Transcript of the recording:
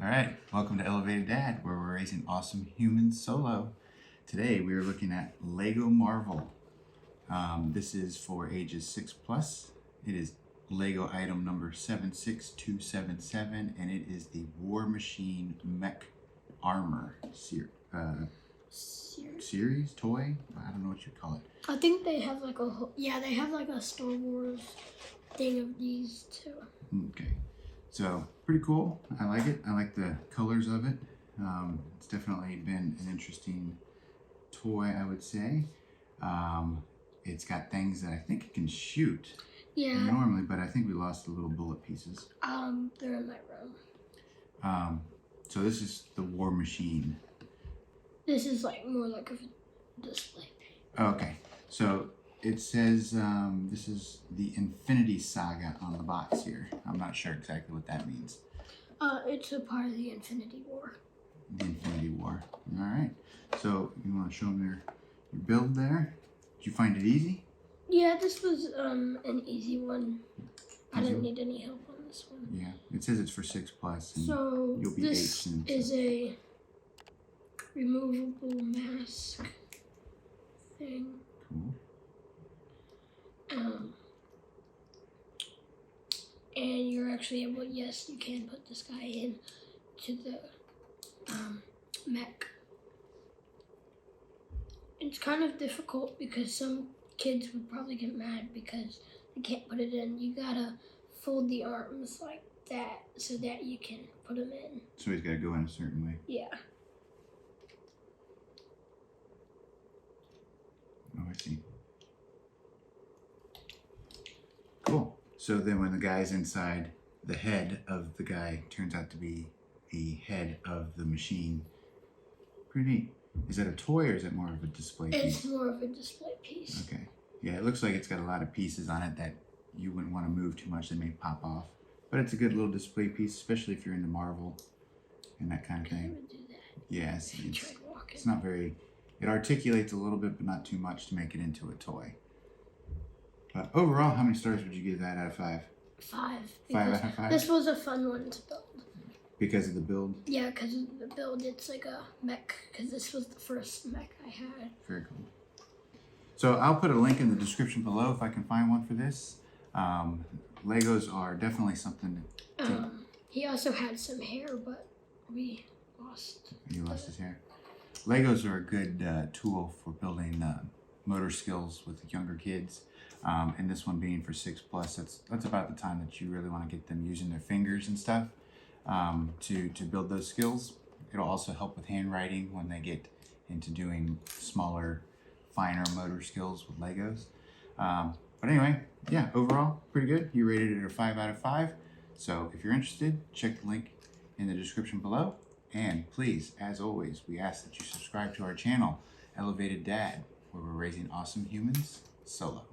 All right, welcome to Elevated Dad, where we're raising awesome humans solo. Today we are looking at Lego Marvel. This is for ages 6+. It is Lego item number 76277, and it is the War Machine Mech Armor series toy. I don't know what you'd call it. I think they have like they have like a Star Wars thing of these too. Okay, so pretty cool. I like it. I like the colors of it. It's definitely been an interesting toy, I would say. It's got things that I think it can shoot. Yeah. Normally, but I think we lost the little bullet pieces. They're in my room. So this is the War Machine. This is like more like a display. Okay, so it says this is the Infinity Saga on the box here. I'm not sure exactly what that means. It's a part of the Infinity War. The Infinity War. All right. So you want to show them your build there? Did you find it easy? Yeah, this was an easy one. I didn't need any help on this one. Yeah, it says it's for 6+. And so you'll be this 8 soon. is a removable mask thing. Cool. And you're actually able, yes, you can put this guy in to the mech. It's kind of difficult because some kids would probably get mad because they can't put it in. You gotta fold the arms like that so that you can put them in. So he's gotta go in a certain way. Yeah. Oh, I see. Cool. So then when the guy's inside, the head of the guy turns out to be the head of the machine. Pretty neat. Is that a toy or is it more of a display piece? It's more of a display piece. Okay. Yeah, it looks like it's got a lot of pieces on it that you wouldn't want to move too much. They may pop off. But it's a good little display piece, especially if you're into Marvel and that kind of thing. I would do that. Yes. It's not very... It articulates a little bit, but not too much to make it into a toy. But overall, how many stars would you give that out of 5? 5. 5 out of 5? This was a fun one to build. Because of the build? Yeah, because of the build, it's like a mech, because this was the first mech I had. Very cool. So I'll put a link in the description below if I can find one for this. Legos are definitely something to... He also had some hair, but we lost. He lost his hair. Legos are a good tool for building motor skills with younger kids. And this one being for 6+, that's about the time that you really want to get them using their fingers and stuff to build those skills. It'll also help with handwriting when they get into doing smaller, finer motor skills with Legos. But anyway, yeah, overall, pretty good. You rated it a 5 out of 5. So if you're interested, check the link in the description below. And please, as always, we ask that you subscribe to our channel, Elevated Dad, where we're raising awesome humans solo.